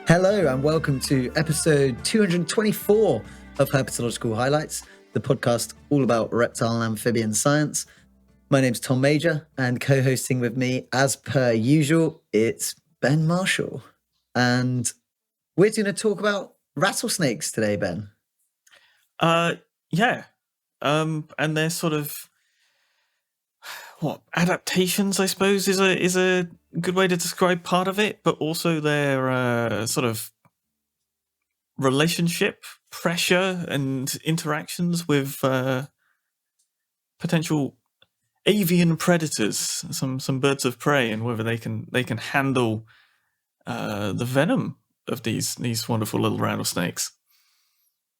Hello and welcome to episode 224 of Herpetological Highlights, the podcast all about reptile and amphibian science. My name's Tom Major, and co-hosting with me, as per usual, it's Ben Marshall. And we're going to talk about rattlesnakes today, Ben. Yeah. And they're sort of adaptations, I suppose, is a good way to describe part of it, but also their sort of relationship, pressure, and interactions with potential avian predators, some birds of prey, and whether they can handle the venom of these wonderful little rattlesnakes.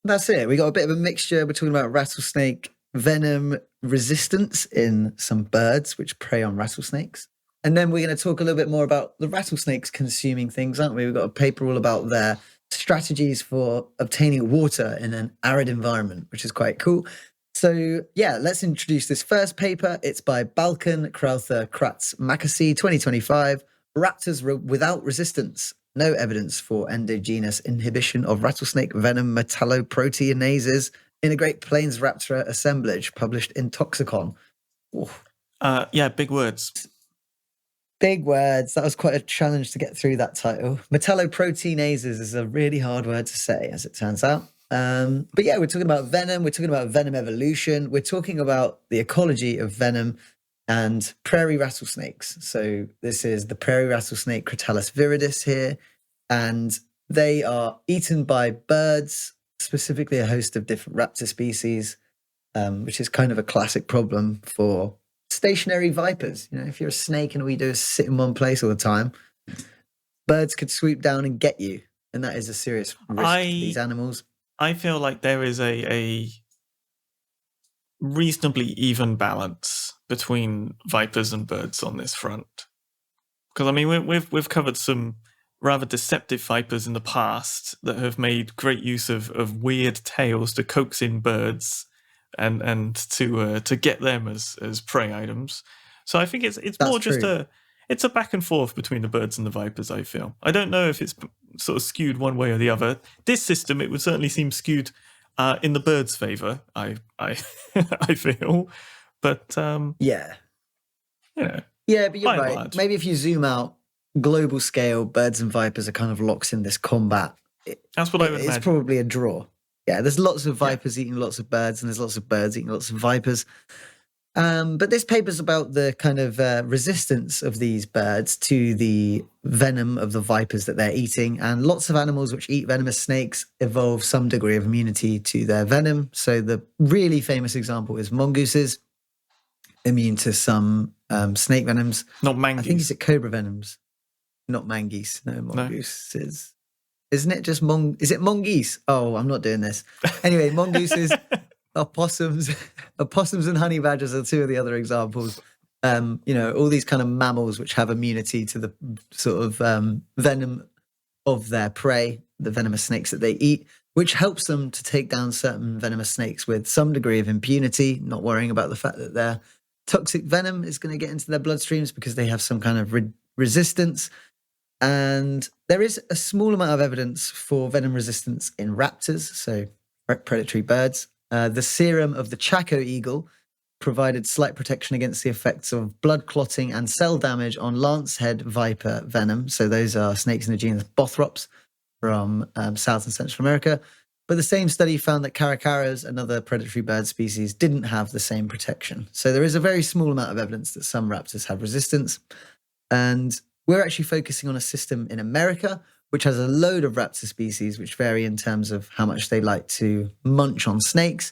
That's it. We got a bit of a mixture. We're talking about rattlesnake venom resistance in some birds which prey on rattlesnakes. And then we're going to talk a little bit more about the rattlesnakes consuming things, aren't we? We've got a paper all about their strategies for obtaining water in an arid environment, which is quite cool. So yeah, let's introduce this first paper. It's by Balchan, Crowther, Kratz, Mackessy 2025, Raptors without resistance. No evidence for endogenous inhibition of rattlesnake venom metalloproteinases in a Great Plains raptor assemblage, published in Toxicon. Yeah, big words. Big words. That was quite a challenge to get through that title. Metalloproteinases is a really hard word to say, as it turns out. But yeah, we're talking about venom. We're talking about venom evolution. We're talking about the ecology of venom and prairie rattlesnakes. So this is the prairie rattlesnake Crotalus viridis here. And they are eaten by birds, specifically a host of different raptor species, which is kind of a classic problem for stationary vipers. You know, if you're a snake and all you do is sit in one place all the time, birds could swoop down and get you. And that is a serious risk to these animals. I feel like there is a reasonably even balance between vipers and birds on this front. Because I mean, we've covered some rather deceptive vipers in the past that have made great use of weird tails to coax in birds and to get them as prey items. So I think it's more just it's a back and forth between the birds and the vipers, I feel. I don't know if it's sort of skewed one way or the other. This system, it would certainly seem skewed in the birds' favour, I I feel. But yeah. Yeah. Yeah, but you're right. Maybe if you zoom out, global scale, birds and vipers are kind of locked in this combat. That's what I would imagine. It's probably a draw. Yeah, there's lots of vipers eating lots of birds, and there's lots of birds eating lots of vipers. But this paper's about the kind of resistance of these birds to the venom of the vipers that they're eating. And lots of animals which eat venomous snakes evolve some degree of immunity to their venom. So the really famous example is mongooses, immune to some snake venoms. Not mangoose. I think it's cobra venoms. Not mangeese. No, mongoose is... Isn't it just is it mongoose? Oh, I'm not doing this. Anyway, mongooses, opossums and honey badgers are two of the other examples. You know, all these kind of mammals which have immunity to the sort of venom of their prey, the venomous snakes that they eat, which helps them to take down certain venomous snakes with some degree of impunity, not worrying about the fact that their toxic venom is going to get into their bloodstreams because they have some kind of resistance. And there is a small amount of evidence for venom resistance in raptors, so predatory birds. The serum of the Chaco eagle provided slight protection against the effects of blood clotting and cell damage on lancehead viper venom. So those are snakes in the genus Bothrops from South and Central America. But the same study found that caracaras, another predatory bird species, didn't have the same protection. So there is a very small amount of evidence that some raptors have resistance. And we're actually focusing on a system in America, which has a load of raptor species, which vary in terms of how much they like to munch on snakes.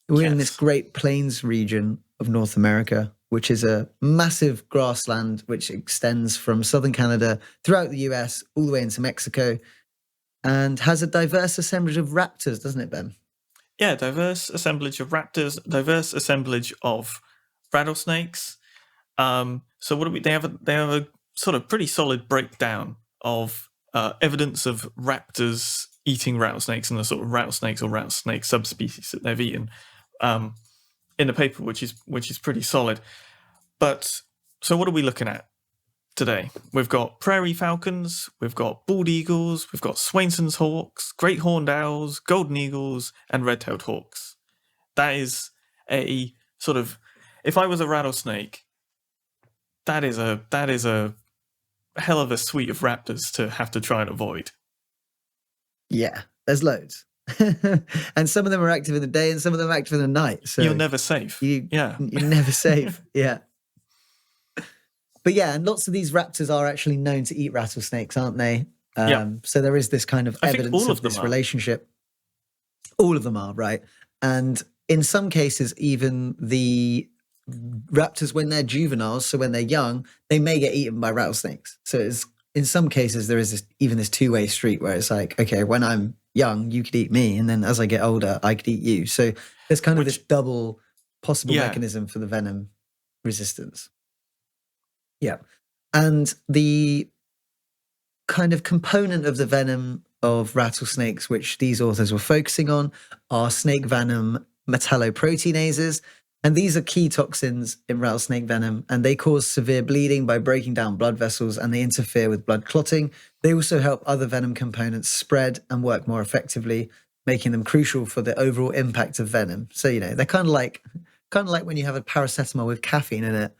We're in this Great Plains region of North America, which is a massive grassland, which extends from southern Canada throughout the US, all the way into Mexico, and has a diverse assemblage of raptors, doesn't it, Ben? Yeah, diverse assemblage of raptors, diverse assemblage of rattlesnakes. So what do they have a sort of pretty solid breakdown of evidence of raptors eating rattlesnakes and the sort of rattlesnakes or rattlesnake subspecies that they've eaten in the paper, which is pretty solid. But so what are we looking at? today. We've got prairie falcons, we've got bald eagles, we've got Swainson's hawks, great horned owls, golden eagles, and red-tailed hawks. That is a sort of, if I was a rattlesnake, that is a hell of a suite of raptors to have to try and avoid. Yeah, there's loads. And some of them are active in the day and some of them are active in the night. So you're never safe. You're never safe. Yeah. But yeah, and lots of these raptors are actually known to eat rattlesnakes, aren't they? So there is this kind of evidence of this relationship. All of them are, right? And in some cases, even the raptors, when they're juveniles, so when they're young, they may get eaten by rattlesnakes. So it's, in some cases, there is this two-way street where it's like, okay, when I'm young, you could eat me, and then as I get older, I could eat you. So there's kind of this double possible mechanism for the venom resistance. Yeah. And the kind of component of the venom of rattlesnakes, which these authors were focusing on, are snake venom metalloproteinases. And these are key toxins in rattlesnake venom, and they cause severe bleeding by breaking down blood vessels, and they interfere with blood clotting. They also help other venom components spread and work more effectively, making them crucial for the overall impact of venom. So, you know, they're kind of like when you have a paracetamol with caffeine in it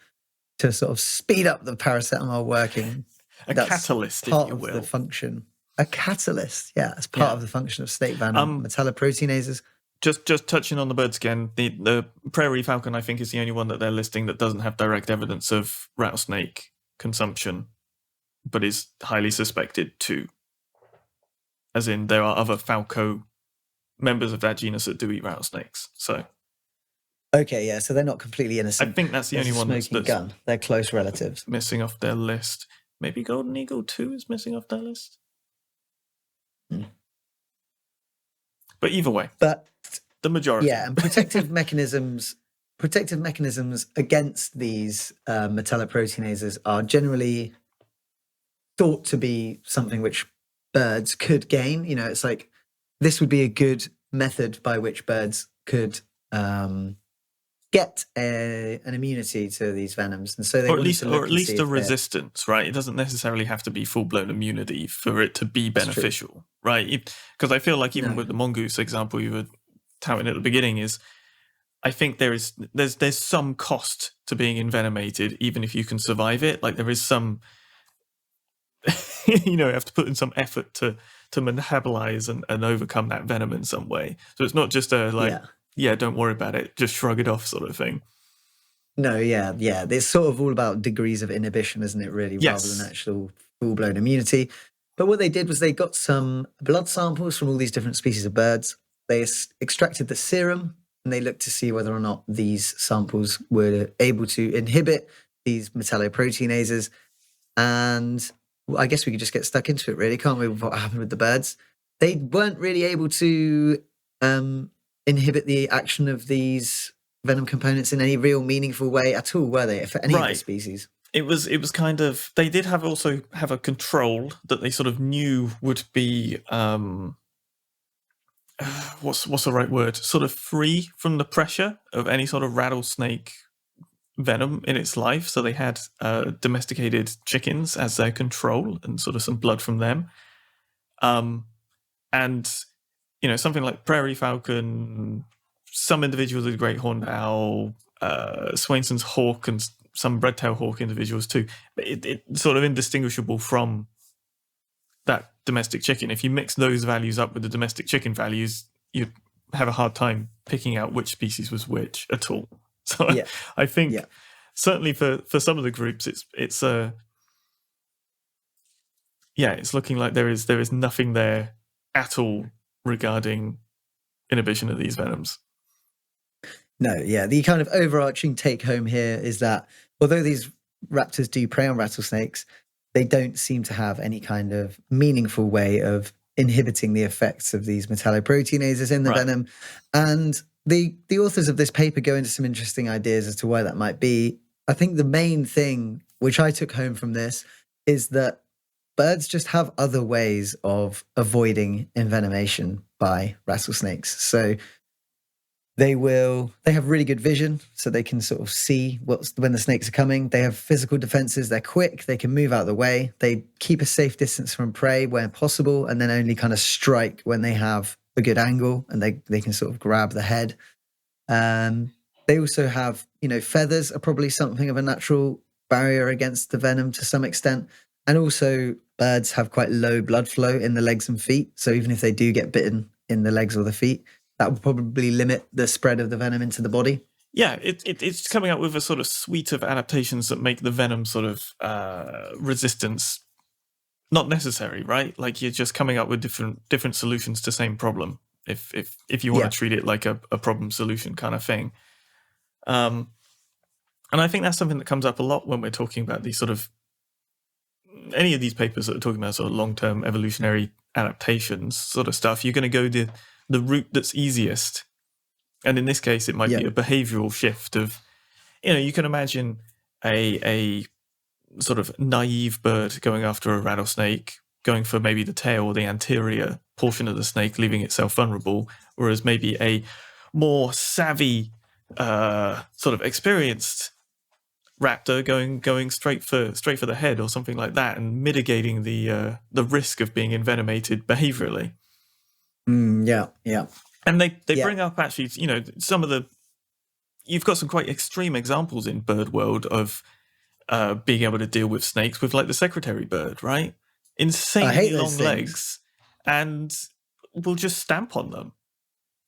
to sort of speed up the paracetamol working. That's catalyst, part if you will. of the function. A catalyst, yeah, as part of the function of snake venom metalloproteinases. Just touching on the birds again, the prairie falcon, I think, is the only one that they're listing that doesn't have direct evidence of rattlesnake consumption, but is highly suspected to. As in, there are other falco members of that genus that do eat rattlesnakes. So, okay, yeah, so they're not completely innocent. I think that's the only one that's gun. They're close relatives. Missing off their list. Maybe golden eagle too is missing off their list. But either way, the majority. Yeah, and protective mechanisms against these metalloproteinases are generally thought to be something which birds could gain. You know, it's like this would be a good method by which birds could get an immunity to these venoms, and so they or at least a resistance, right? It doesn't necessarily have to be full-blown immunity for it to be beneficial, right? Because I feel like even with the mongoose example you were touting at the beginning, is I think there's some cost to being envenomated, even if you can survive it. Like there is some, you know, you have to put in some effort to metabolize and overcome that venom in some way. So it's not just a don't worry about it, just shrug it off sort of thing. No, yeah. It's sort of all about degrees of inhibition, isn't it, really, rather than actual full-blown immunity. But what they did was they got some blood samples from all these different species of birds. They extracted the serum, and they looked to see whether or not these samples were able to inhibit these metalloproteinases. And I guess we could just get stuck into it, really, can't we, with what happened with the birds? They weren't really able to inhibit the action of these venom components in any real meaningful way at all, were they, for any of the species? It was kind of, they did also have a control that they sort of knew would be what's the right word? Sort of free from the pressure of any sort of rattlesnake venom in its life. So they had domesticated chickens as their control and sort of some blood from them. And, you know, something like prairie falcon, some individuals of the great horned owl, Swainson's hawk, and some red-tailed hawk individuals too. It's sort of indistinguishable from that domestic chicken. If you mix those values up with the domestic chicken values, you'd have a hard time picking out which species was which at all. So I think certainly for some of the groups, it's looking like there is nothing there at all regarding inhibition of these venoms. No, the kind of overarching take home here is that although these raptors do prey on rattlesnakes, they don't seem to have any kind of meaningful way of inhibiting the effects of these metalloproteinases in the venom. And the authors of this paper go into some interesting ideas as to why that might be. I think the main thing which I took home from this is that birds just have other ways of avoiding envenomation by rattlesnakes. So They have really good vision, so they can sort of see when the snakes are coming. They have physical defenses. They're quick. They can move out of the way. They keep a safe distance from prey where possible, and then only kind of strike when they have a good angle and they can sort of grab the head. They also have, feathers are probably something of a natural barrier against the venom to some extent. And also birds have quite low blood flow in the legs and feet. So even if they do get bitten in the legs or the feet, that would probably limit the spread of the venom into the body. Yeah, it's coming up with a sort of suite of adaptations that make the venom sort of resistance not necessary, right? Like you're just coming up with different solutions to the same problem. If you want to treat it like a problem solution kind of thing. And I think that's something that comes up a lot when we're talking about these sort of any of these papers that are talking about sort of long-term evolutionary adaptations sort of stuff. You're going to go the route that's easiest. And in this case, it might be a behavioral shift of, you can imagine a sort of naive bird going after a rattlesnake, going for maybe the tail or the anterior portion of the snake, leaving itself vulnerable, whereas maybe a more savvy, sort of experienced raptor going straight for the head or something like that, and mitigating the risk of being envenomated behaviorally. Yeah. And they bring up actually, some of the, you've got some quite extreme examples in bird world of being able to deal with snakes with like the secretary bird, right? Insanely long legs, and will just stamp on them.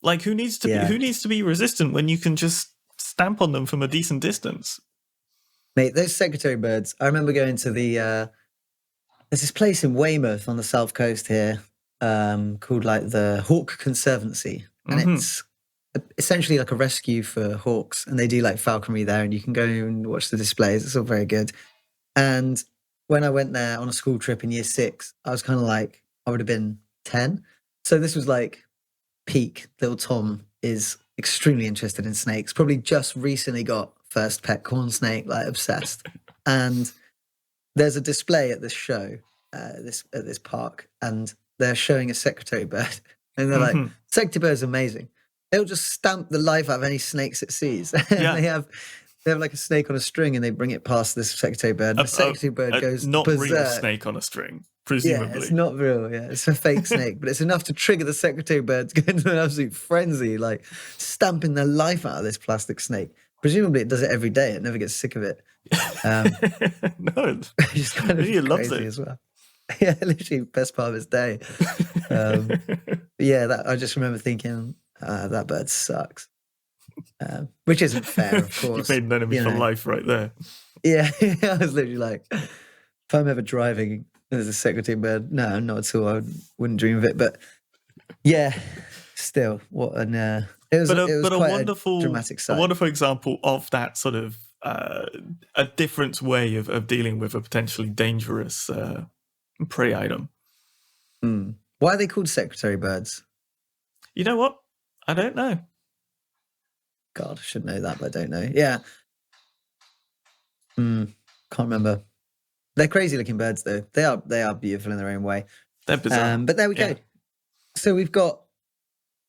Like who needs to be resistant when you can just stamp on them from a decent distance? Mate, those secretary birds, I remember going to there's this place in Weymouth on the south coast here, called like the Hawk Conservancy, and it's essentially like a rescue for hawks, and they do like falconry there, and you can go and watch the displays. It's all very good. And when I went there on a school trip in year 6, I was kind of like, I would have been 10. So this was like peak. Little Tom is extremely interested in snakes, probably just recently got first pet corn snake, like obsessed. And there's a display at this show, at this park, and they're showing a secretary bird, and they're like, secretary bird is amazing. They'll just stamp the life out of any snakes it sees. They have like a snake on a string, and they bring it past this secretary bird. And the secretary bird goes not berserk. Real snake on a string, presumably. Yeah, it's not real. Yeah, it's a fake snake, but it's enough to trigger the secretary bird to go into an absolute frenzy, like stamping the life out of this plastic snake. Presumably, it does it every day. It never gets sick of it. No, just kind of he loves crazy it as well. Yeah, literally best part of his day. I just remember thinking, that bird sucks. Which isn't fair, of course. You made an enemy for life right there. Yeah, I was literally like, if I'm ever driving, there's a secretary bird. No, not at all. I wouldn't dream of it. But yeah, still, what an it was quite a wonderful, dramatic sight. A wonderful example of that sort of a different way of dealing with a potentially dangerous prey item. Why are they called secretary birds? You know what? I don't know. God, I should know that, but I don't know. Yeah. Can't remember. They're crazy looking birds, though. They are beautiful in their own way. They're bizarre. But there we go. So we've got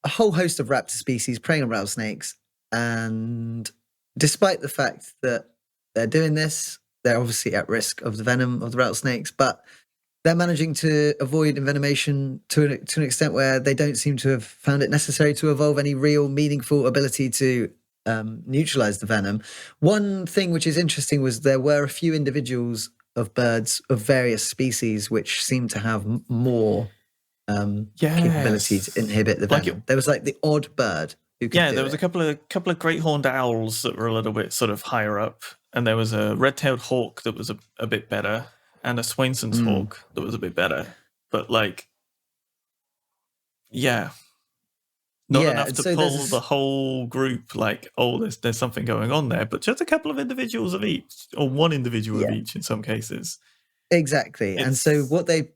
a whole host of raptor species preying on rattlesnakes, and despite the fact that they're doing this, they're obviously at risk of the venom of the rattlesnakes, but they're managing to avoid envenomation to an extent where they don't seem to have found it necessary to evolve any real meaningful ability to neutralize the venom. One thing which is interesting was there were a few individuals of birds of various species which seem to have more capability to inhibit the venom. There was like the odd bird who could there was a couple of great horned owls that were a little bit sort of higher up, and there was a red-tailed hawk that was a bit better, and a Swainson's hawk that was a bit better. But like, not enough to pull the whole group. Like, there's something going on there, but just a couple of individuals of each, or one individual of each in some cases. Exactly. And so what they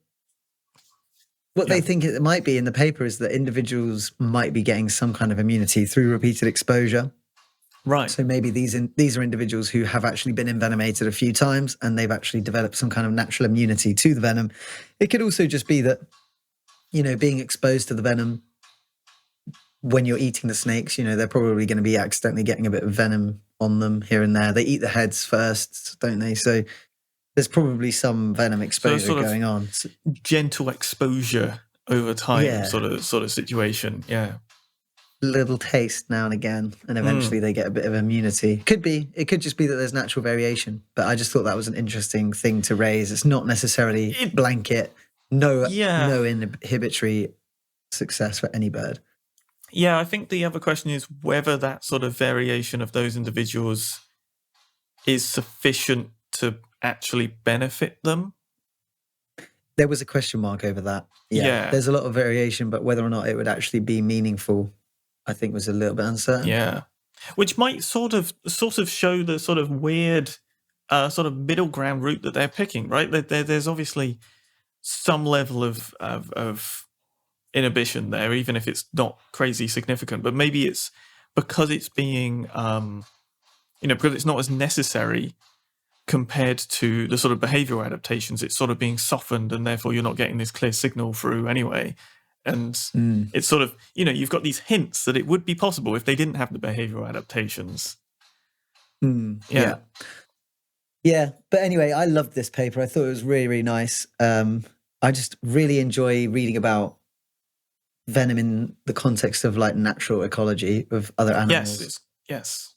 think it might be in the paper is that individuals might be getting some kind of immunity through repeated exposure. Right. So maybe these are individuals who have actually been envenomated a few times, and they've actually developed some kind of natural immunity to the venom. It could also just be that, being exposed to the venom when you're eating the snakes, they're probably going to be accidentally getting a bit of venom on them here and there. They eat the heads first, don't they? So there's probably some venom exposure going on. Gentle exposure over time, sort of situation. Yeah. Little taste now and again, and eventually they get a bit of immunity. It could just be that there's natural variation, but I just thought that was an interesting thing to raise. It's not necessarily blanket, no inhibitory success for any bird. Yeah, I think the other question is whether that sort of variation of those individuals is sufficient to actually benefit them. There was a question mark over that. Yeah. There's a lot of variation, but whether or not it would actually be meaningful, I think was a little bit uncertain. Yeah. Which might sort of show the sort of weird sort of middle ground route that they're picking, right? There's obviously some level of inhibition there, even if it's not crazy significant, but maybe it's because it's being because it's not as necessary compared to the sort of behavioral adaptations. It's sort of being softened, and therefore you're not getting this clear signal through anyway. And it's sort of, you've got these hints that it would be possible if they didn't have the behavioral adaptations. Yeah. But anyway, I loved this paper. I thought it was really, really nice. I just really enjoy reading about venom in the context of like natural ecology of other animals. Yes.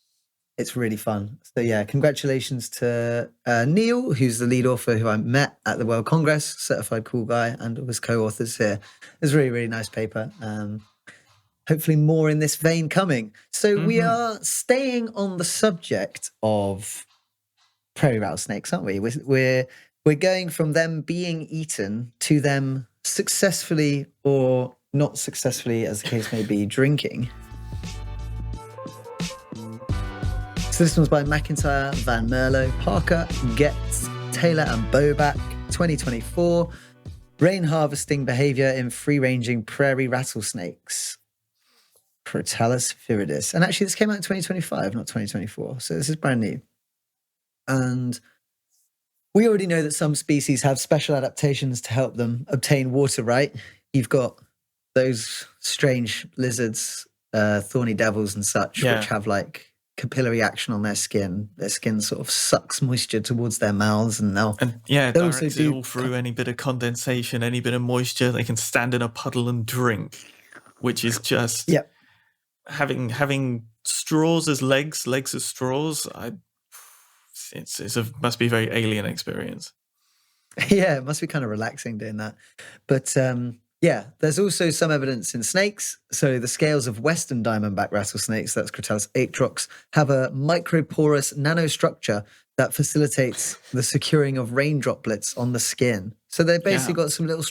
It's really fun. So yeah, congratulations to Neil, who's the lead author who I met at the World Congress, certified cool guy, and was co-authors here. It's a really, really nice paper. Hopefully more in this vein coming. So we are staying on the subject of prairie rattlesnakes, aren't we? We're going from them being eaten to them successfully or not successfully, as the case may be, drinking. So this one's by McIntyre, Van Mierlo, Parker, Goetz, Taylor and Boback, 2024. Rain harvesting behavior in free-ranging prairie rattlesnakes. Crotalus viridis. And actually this came out in 2025, not 2024. So this is brand new. And we already know that some species have special adaptations to help them obtain water, right? You've got those strange lizards, thorny devils and such, which have like capillary action on their skin. Their skin sort of sucks moisture towards their mouths, and they'll also do all through any bit of condensation, any bit of moisture. They can stand in a puddle and drink, which is just having straws as legs as straws. Must be a very alien experience. Yeah, it must be kind of relaxing doing that. But there's also some evidence in snakes. So the scales of western diamondback rattlesnakes, that's Crotalus atrox, have a microporous nanostructure that facilitates the securing of rain droplets on the skin. So they've basically got some little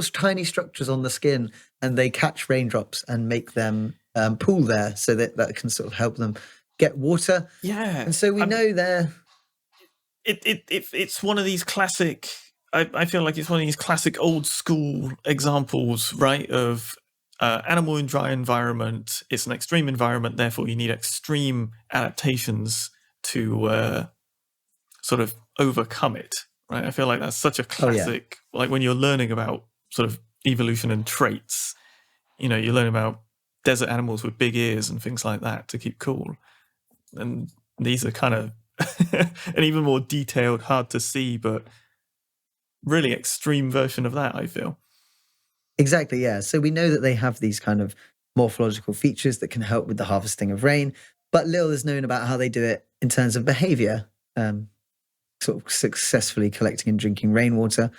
tiny structures on the skin, and they catch raindrops and make them pool there, so that can sort of help them get water. Yeah. And so we know they're... It's one of these classic... I feel like it's one of these classic old school examples, right, of animal in dry environment. It's an extreme environment, therefore you need extreme adaptations to sort of overcome it, right? I feel like that's such a classic, like when you're learning about sort of evolution and traits, you learn about desert animals with big ears and things like that to keep cool. And these are kind of an even more detailed, hard to see, but really extreme version of that, I feel. Exactly, yeah. So we know that they have these kind of morphological features that can help with the harvesting of rain, but little is known about how they do it in terms of behavior, sort of successfully collecting and drinking rainwater.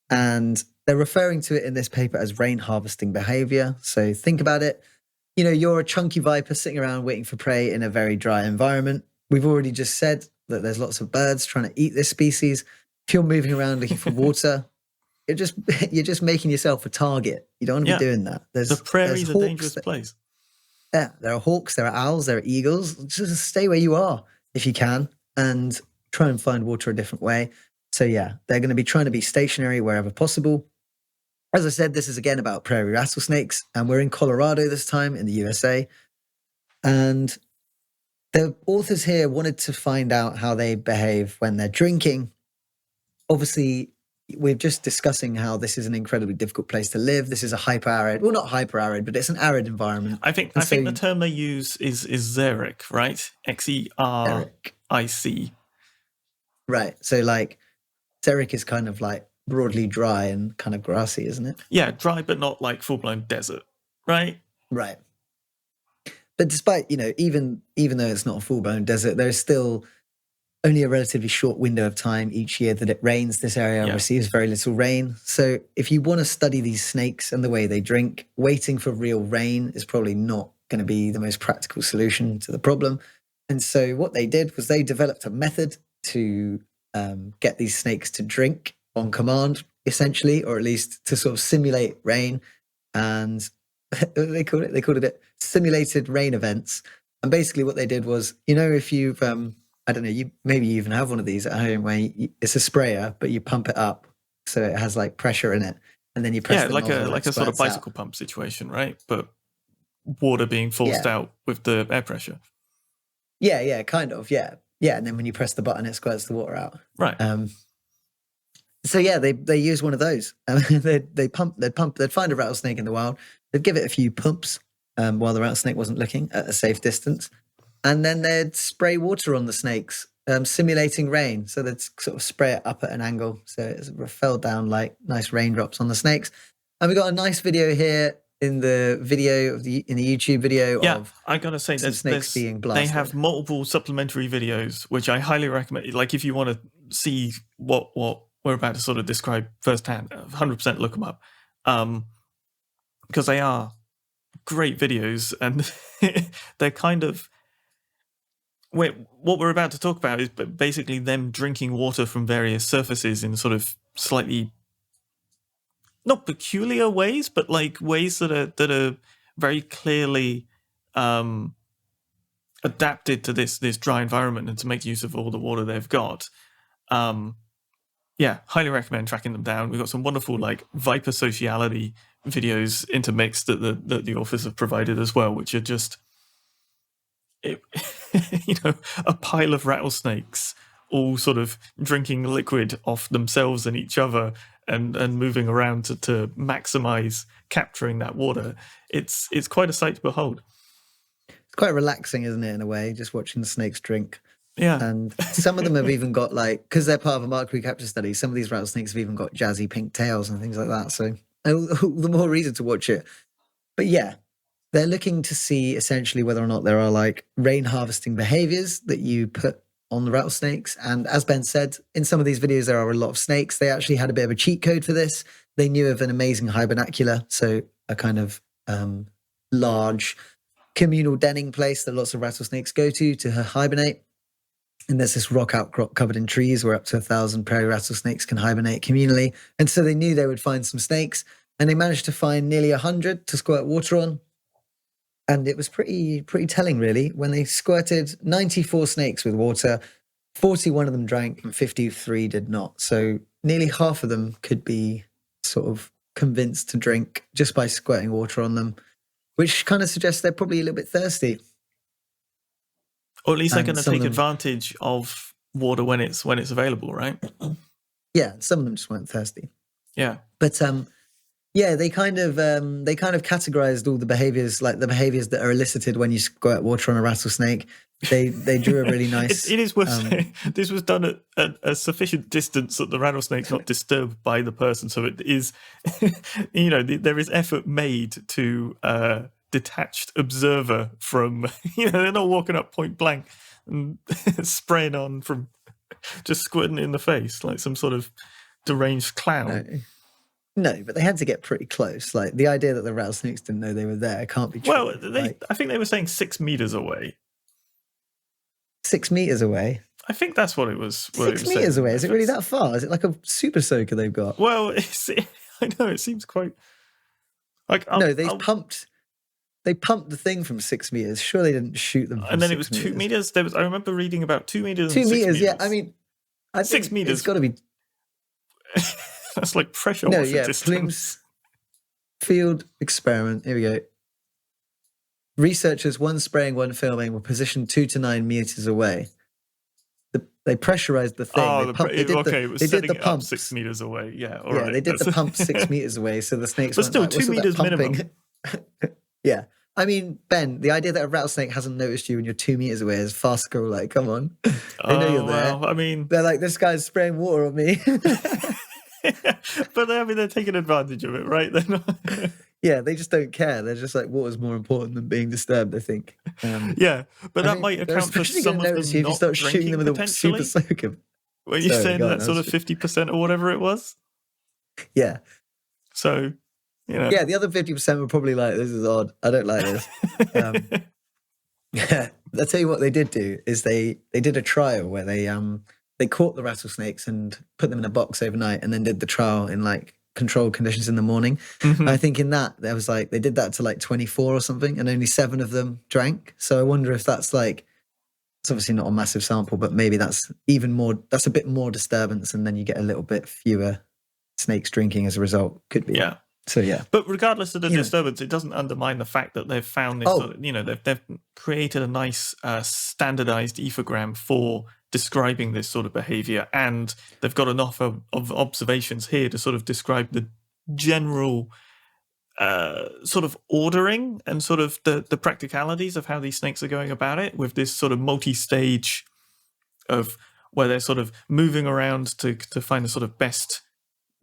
And they're referring to it in this paper as rain harvesting behavior. So think about it. You're a chunky viper sitting around waiting for prey in a very dry environment. We've already just said that there's lots of birds trying to eat this species. If you're moving around looking for water, you're just making yourself a target. You don't want to be doing that. The prairie's a dangerous place. Yeah, there are hawks, there are owls, there are eagles. Just stay where you are if you can, and try and find water a different way. So yeah, they're going to be trying to be stationary wherever possible. As I said, this is again about prairie rattlesnakes, and we're in Colorado this time in the USA. And the authors here wanted to find out how they behave when they're drinking. Obviously, we're just discussing how this is an incredibly difficult place to live. This is a hyper-arid, well, not hyper-arid, but it's an arid environment. I think the term they use is xeric, right? XERIC. Right. So like xeric is kind of like broadly dry and kind of grassy, isn't it? Yeah, dry, but not like full-blown desert, right? Right. But despite, even though it's not a full-blown desert, there's still only a relatively short window of time each year that it rains. This area receives very little rain. So if you want to study these snakes and the way they drink, waiting for real rain is probably not going to be the most practical solution to the problem. And so what they did was they developed a method to get these snakes to drink on command, essentially, or at least to sort of simulate rain. And they called it simulated rain events. And basically what they did was, if you've, I don't know, maybe you even have one of these at home where it's a sprayer, but you pump it up so it has like pressure in it. And then you press the nozzle, like a sort of bicycle pump situation, right? But water being forced out with the air pressure. Yeah, kind of, yeah. Yeah, and then when you press the button, it squirts the water out. Right. So yeah, they use one of those. They'd find a rattlesnake in the wild. They'd give it a few pumps while the rattlesnake wasn't looking at a safe distance, and then they'd spray water on the snakes, simulating rain. So they'd sort of spray it up at an angle, so it fell down like nice raindrops on the snakes. And we got a nice video here in the YouTube video of I gotta say, snakes being blasted. They have multiple supplementary videos, which I highly recommend. Like if you want to see what we're about to sort of describe firsthand, 100% look them up, because they are great videos, and they're kind of what we're about to talk about is basically them drinking water from various surfaces in sort of slightly not peculiar ways, but like ways that are very clearly adapted to this dry environment and to make use of all the water they've got. Highly recommend tracking them down. We've got some wonderful like viper sociality videos intermixed that the authors have provided as well, which are just a pile of rattlesnakes all sort of drinking liquid off themselves and each other and moving around to maximize capturing that water. It's quite a sight to behold. It's quite relaxing, isn't it, in a way, just watching the snakes drink. Yeah. And some of them have even got like, because they're part of a mark recapture study, some of these rattlesnakes have even got jazzy pink tails and things like that. So all the more reason to watch it. But yeah, they're looking to see essentially whether or not there are like rain harvesting behaviors that you put on the rattlesnakes. And as Ben said, in some of these videos, there are a lot of snakes. They actually had a bit of a cheat code for this. They knew of an amazing hibernacular, so a kind of large communal denning place that lots of rattlesnakes go to hibernate. And there's this rock outcrop covered in trees where up to 1,000 prairie rattlesnakes can hibernate communally. And so they knew they would find some snakes, and they managed to find nearly 100 to squirt water on. And it was pretty telling, really. When they squirted 94 snakes with water, 41 of them drank and 53 did not. So nearly half of them could be sort of convinced to drink just by squirting water on them, which kind of suggests they're probably a little bit thirsty. Or at least they're going to take advantage of water when it's available, right? Yeah, some of them just weren't thirsty. Yeah. But yeah, they kind of categorized all the behaviors, like the behaviors that are elicited when you squirt water on a rattlesnake. They drew a really nice. It is worth saying this was done at a sufficient distance that the rattlesnake's not disturbed by the person. So it is, there is effort made to detached observer from. They're not walking up point blank and spraying on from just squirting it in the face like some sort of deranged clown. No, but they had to get pretty close. Like the idea that the rattlesnakes didn't know they were there can't be true. Well, I think they were saying 6 meters away. 6 meters away? I think that's what it was. 6 meters away? Is it really that far? Is it like a super soaker they've got? Well, I know, it seems quite... No, they pumped the thing from 6 meters. Sure, they didn't shoot them from and then it was 2 meters? I remember reading about 2 meters 2 and 6 meters, meters. yeah. I mean, I 6 meters. It's got to be... That's like pressure washer distance. Plume's field experiment. Here we go. Researchers, one spraying, one filming, were positioned 2 to 9 meters away. They pressurized the thing. Oh, They it was did setting the it up pumps 6 meters away. Yeah, all yeah, right. they did the pump 6 meters away, so the snakes But weren't still, like, 2 what's all that meters pumping? minimum. Yeah. I mean, Ben, the idea that a rattlesnake hasn't noticed you when you're 2 meters away is farcical. Like, come on. They know you're there. Well, I mean, They're like, this guy's spraying water on me. but they're taking advantage of it, right? They're not. Yeah, they just don't care. They're just like, water's more important than being disturbed, I think. Yeah, but I that mean, might they're account for especially some gonna of notice them you if you not start shooting them drinking with a super potentially. soaker. When you're Sorry, saying go that on, sort of 50% or whatever it was. Yeah. So, Yeah, the other 50% were probably like, this is odd. I don't like this. Yeah, I'll tell you what they did do is they did a trial where they caught the rattlesnakes and put them in a box overnight and then did the trial in like controlled conditions in the morning. Mhm. I think in that there was like they did that to like 24 or something and only 7 of them drank. So I wonder if that's like it's obviously not a massive sample, but maybe that's that's a bit more disturbance and then you get a little bit fewer snakes drinking as a result. Could be. Yeah. So yeah. But regardless of the disturbance, it doesn't undermine the fact that they've found this. They've created a nice standardized ethogram for describing this sort of behavior, and they've got enough of observations here to sort of describe the general sort of ordering and sort of the practicalities of how these snakes are going about it, with this sort of multi-stage of where they're sort of moving around to find the sort of best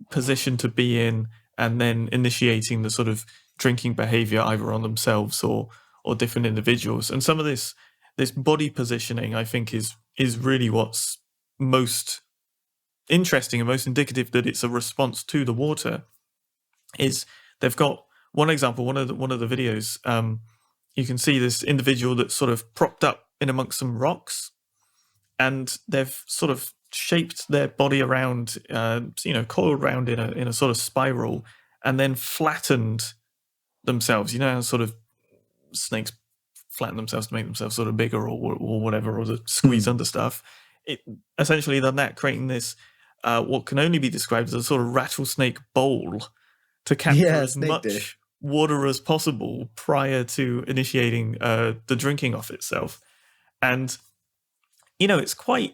position to be in, and then initiating the sort of drinking behavior either on themselves or different individuals. And some of this body positioning, I think, is really what's most interesting and most indicative that it's a response to the water. Is they've got one example, one of the videos, you can see this individual that's sort of propped up in amongst some rocks, and they've sort of shaped their body around, coiled around in a sort of spiral, and then flattened themselves. You know how sort of snakes flatten themselves to make themselves sort of bigger or whatever, or to squeeze under stuff. It essentially done that, creating this what can only be described as a sort of rattlesnake bowl to capture as much water as possible prior to initiating the drinking of itself. And it's quite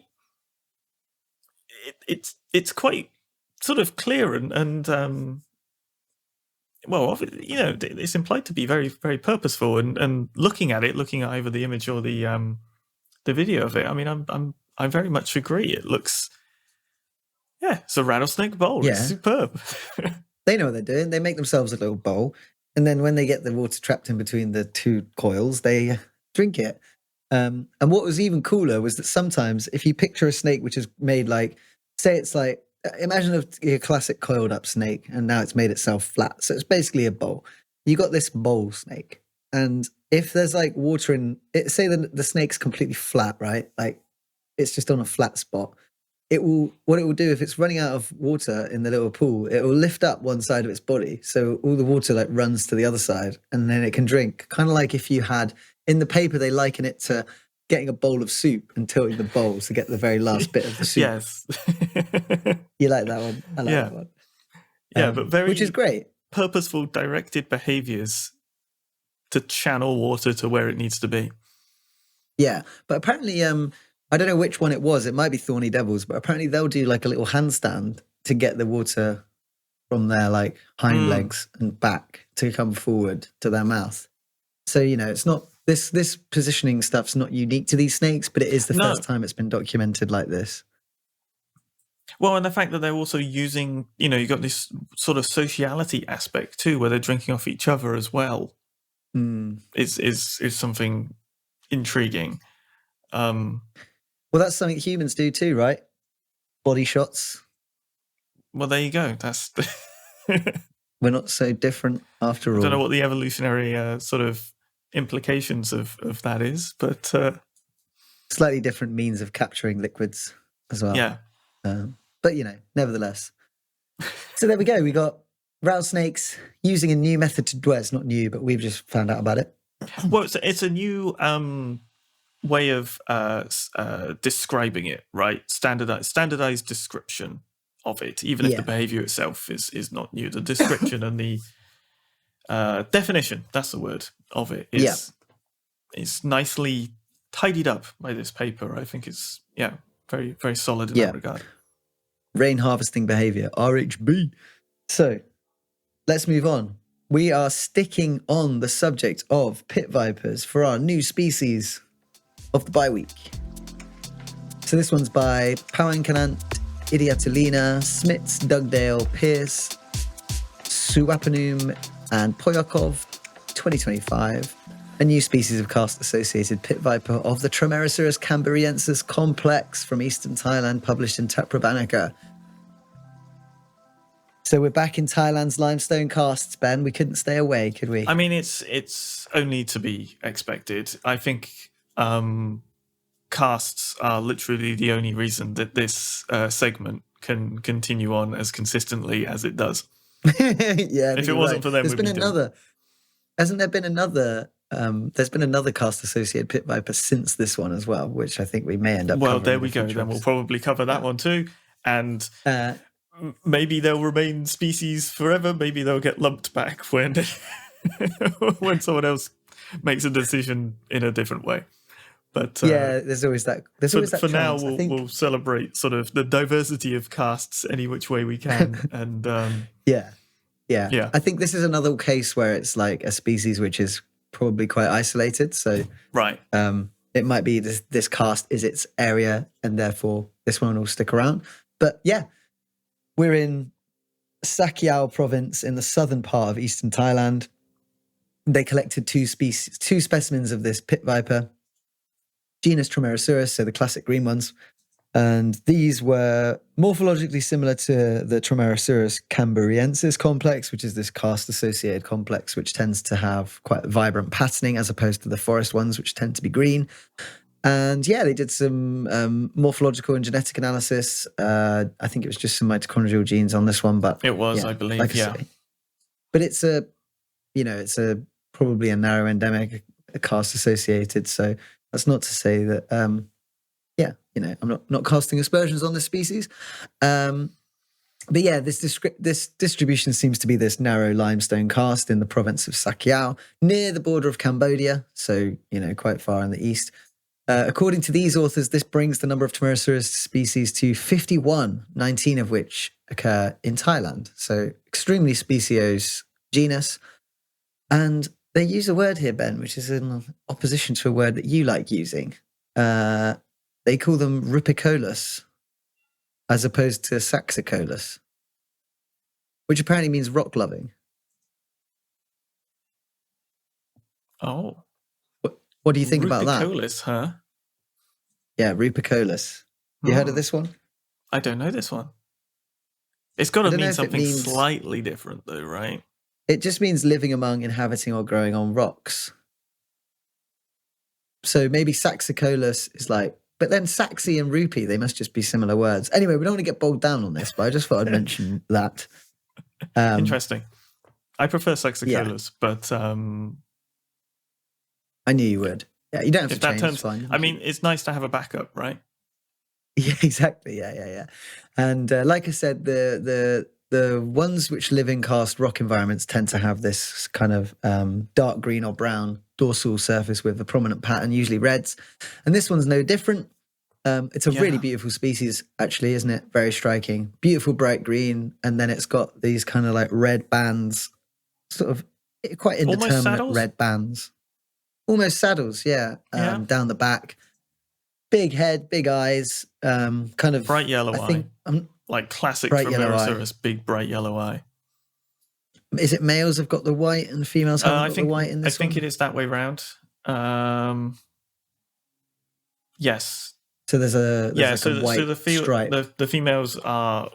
it's quite sort of clear and it's implied to be very, very purposeful. And looking at either the image or the video of it, I mean, I very much agree. It looks, it's a rattlesnake bowl. Yeah. It's superb. They know what they're doing. They make themselves a little bowl, and then when they get the water trapped in between the 2 coils, they drink it. And what was even cooler was that sometimes if you picture a snake which is made like, say it's like, imagine a classic coiled up snake and now it's made itself flat. So it's basically a bowl. You got this bowl snake. And if there's like water in it, say the snake's completely flat, right? Like it's just on a flat spot. What it will do if it's running out of water in the little pool, it will lift up one side of its body. So all the water like runs to the other side and then it can drink. Kind of like if you had, in the paper, they liken it to getting a bowl of soup and tilting the bowl to get the very last bit of the soup. Yes. You like that one? I like that one. Yeah, but which is great. Purposeful, directed behaviors to channel water to where it needs to be. Yeah, but apparently, I don't know which one it was. It might be Thorny Devils, but apparently they'll do like a little handstand to get the water from their like hind legs and back to come forward to their mouth. So, it's not this positioning stuff's not unique to these snakes, but it is the first time it's been documented like this. Well, and the fact that they're also using, you've got this sort of sociality aspect too, where they're drinking off each other as well. Is something intriguing. Well, that's something humans do too, right? Body shots. Well, there you go. That's we're not so different after all. I don't know what the evolutionary sort of implications of that is, but slightly different means of capturing liquids as well. Yeah. But nevertheless. So there we go. We got rattlesnakes using a new method to, well, it's not new, but we've just found out about it. Well, it's a new way of describing it, right? Standardized description of it, even if the behavior itself is not new. The description and the definition, that's the word, of it is nicely tidied up by this paper. I think it's, very Very, very solid in that regard. Rain harvesting behavior, RHB. So let's move on. We are sticking on the subject of pit vipers for our new species of the bye week. So this one's by Pawankanant, Idiatulina, Smits, Dugdale, Pierce, Suwapanum, and Poyakov, 2025. A new species of cast-associated pit viper of the Trimerosaurus camberiensis complex from eastern Thailand, published in Tetrabanica. So we're back in Thailand's limestone casts, Ben. We couldn't stay away, could we? I mean, it's only to be expected. I think casts are literally the only reason that this segment can continue on as consistently as it does. Yeah, if it wasn't for them, there's been another. Hasn't there been another? There's been another cast-associated pit viper since this one as well, which I think we may end up. Well, there we go. Then we'll probably cover that one too, and maybe they'll remain species forever. Maybe they'll get lumped back when when someone else makes a decision in a different way. But there's always that. There's always that. For now, we'll celebrate sort of the diversity of casts any which way we can, and yeah. I think this is another case where it's like a species which is probably quite isolated. So right, it might be this cast is its area, and therefore this one will stick around. But yeah, we're in Sakyao province in the southern part of eastern Thailand. They collected two specimens of this pit viper, genus Trimerosaurus, so the classic green ones. And these were morphologically similar to the Trimerosaurus camberiensis complex, which is this cast-associated complex, which tends to have quite vibrant patterning as opposed to the forest ones, which tend to be green. And yeah, they did some morphological and genetic analysis. I think it was just some mitochondrial genes on this one, but it was, I believe, like I say. But it's probably a narrow endemic, a cast-associated. So that's not to say that. I'm not casting aspersions on this species. But yeah, this distribution seems to be this narrow limestone cast in the province of Sakyao, near the border of Cambodia, so, quite far in the east. According to these authors, this brings the number of Trimerosaurus species to 51, 19 of which occur in Thailand. So extremely speciose genus. And they use a word here, Ben, which is in opposition to a word that you like using. They call them rupicolus as opposed to saxicolus, which apparently means rock-loving. Oh. What do you think about that? Rupicolus, huh? Yeah, rupicolus. You heard of this one? I don't know this one. It's got to mean something slightly different, though, right? It just means living among, inhabiting, or growing on rocks. So maybe saxicolus is like, but then saxy and rupee, they must just be similar words. Anyway, we don't want to get bogged down on this, but I just thought I'd mention that. Interesting. I prefer saxicolus, but I knew you would. Yeah, you don't have to change. It's fine. I mean, it's nice to have a backup, right? Yeah, exactly. Yeah. And like I said, the ones which live in karst rock environments tend to have this kind of dark green or brown dorsal surface with a prominent pattern, usually reds. And this one's no different. It's a really beautiful species, actually, isn't it? Very striking. Beautiful bright green. And then it's got these kind of like red bands, sort of quite indeterminate red bands. Almost saddles, down the back. Big head, big eyes, kind of bright yellow eye. Like classic Trimerosaurus, big bright yellow eye. Is it males have got the white and females haven't got the white in this one? I think it is that way round. Yes. So there's a white stripe. The females are,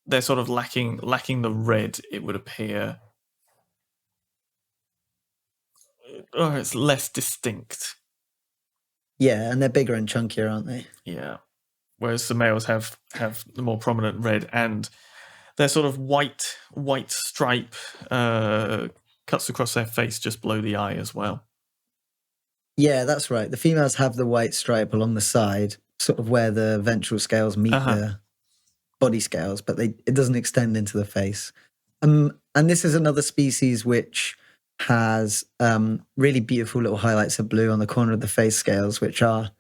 they're sort of lacking the red, it would appear. Or it's less distinct. Yeah, and they're bigger and chunkier, aren't they? Yeah. Whereas the males have the more prominent red, and their sort of white stripe cuts across their face just below the eye as well. Yeah, that's right. The females have the white stripe along the side, sort of where the ventral scales meet the body scales, but it doesn't extend into the face. And this is another species which has really beautiful little highlights of blue on the corner of the face scales, which are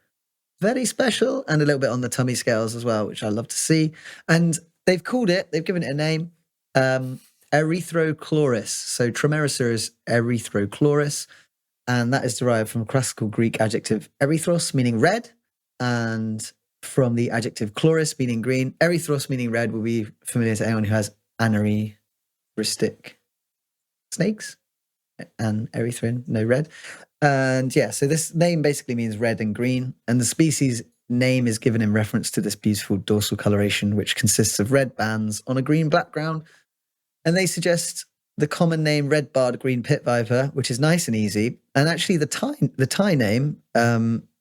very special, and a little bit on the tummy scales as well, which I love to see. And they've given it a name, Erythrochloris. So Trimerosaurus erythrochloris, and that is derived from classical Greek adjective erythros, meaning red, and from the adjective chloris, meaning green. Erythros, meaning red, will be familiar to anyone who has anerythristic snakes, and erythrin, no red. And yeah, so this name basically means red and green, and the species name is given in reference to this beautiful dorsal coloration, which consists of red bands on a green background. And they suggest the common name red-barred green pit viper, which is nice and easy. And actually the Thai name,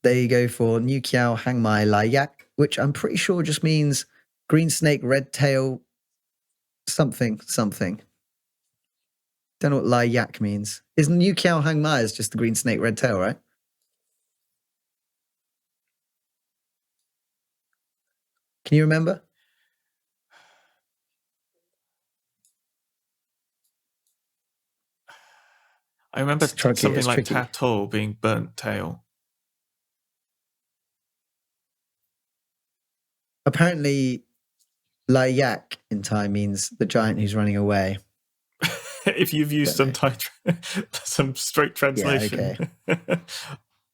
they go for New Kiao Hangmai Lai Yak, which I'm pretty sure just means green snake, red tail, something. Don't know what Lai Yak means. Is New Kiao Hangmai is just the green snake, red tail, right? Can you remember? I remember something like Tato being burnt tail. Apparently, Lai Yak in Thai means the giant who's running away. If you've used some straight translation. Yeah, okay.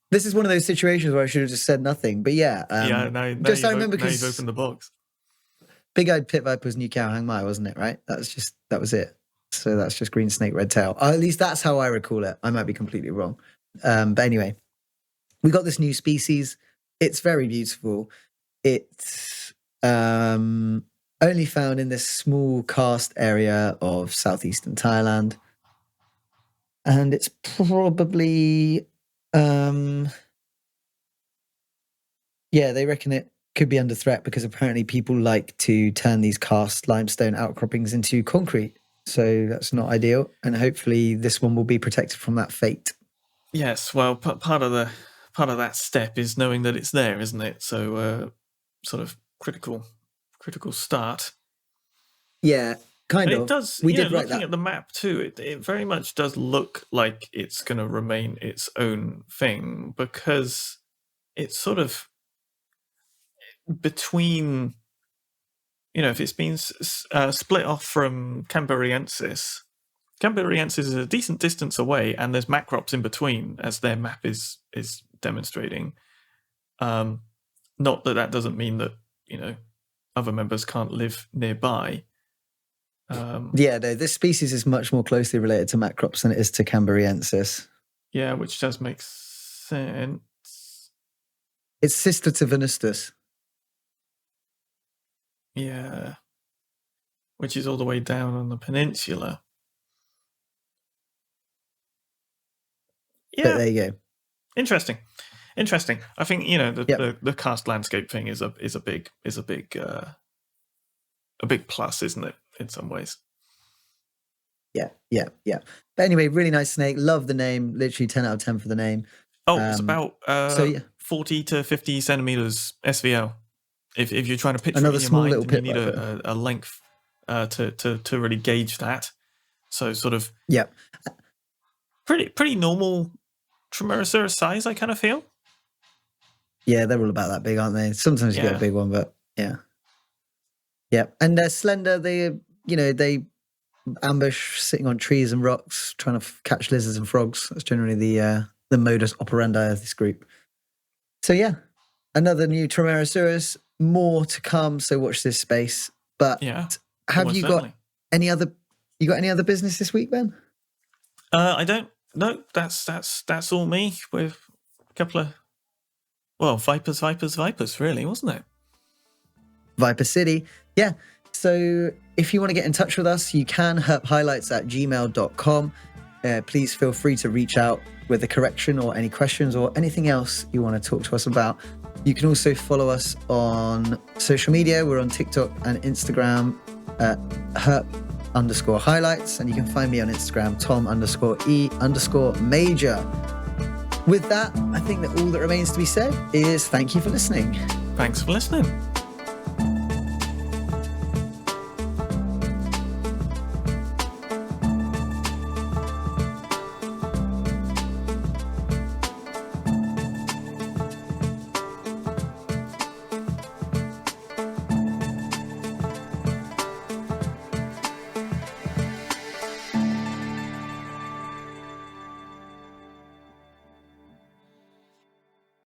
This is one of those situations where I should have just said nothing. But yeah. Now you've opened the box. Big-eyed pit viper was New Kiao Hangmai, wasn't it, right? That was it. So that's just green snake, red tail. At least that's how I recall it. I might be completely wrong. But anyway, we got this new species. It's very beautiful. It's only found in this small karst area of southeastern Thailand. And it's probably, they reckon it could be under threat because apparently people like to turn these karst limestone outcroppings into concrete. So that's not ideal. And hopefully this one will be protected from that fate. Yes, well, part of that step is knowing that it's there, isn't it? So sort of critical start. Yeah, kind of. It does. We did looking at the map too. It very much does look like it's going to remain its own thing because it's sort of between. If it's been split off from Camberiensis is a decent distance away, and there's macrops in between, as their map is demonstrating. Not that doesn't mean that other members can't live nearby. This species is much more closely related to macrops than it is to Camberiensis. Yeah, which does make sense. It's sister to Venustus. Yeah, which is all the way down on the peninsula. Yeah, but there you go. Interesting. I think the karst landscape thing is a big plus, isn't it? In some ways. Yeah. But anyway, really nice snake. Love the name. Literally 10 out of 10 for the name. It's about 40 to 50 centimeters SVL. If you're trying to picture another it in small your mind, little you need a length to really gauge that. So sort of pretty normal Trimerosaurus size, I kind of feel. Yeah, they're all about that big, aren't they? Sometimes you get a big one, but yeah. And they're slender. They ambush sitting on trees and rocks, trying to catch lizards and frogs. That's generally the modus operandi of this group. So yeah, another new Trimerosaurus. More to come, so watch this space. But have you got any other business this week, Ben? I don't. No, that's all me with a couple of vipers, really, wasn't it? Viper City. Yeah. So if you want to get in touch with us, you can herphighlights@gmail.com. Please feel free to reach out with a correction or any questions or anything else you want to talk to us about. You can also follow us on social media. We're on TikTok and Instagram at herp_highlights. And you can find me on Instagram, Tom_E_major. With that, I think that all that remains to be said is thank you for listening. Thanks for listening.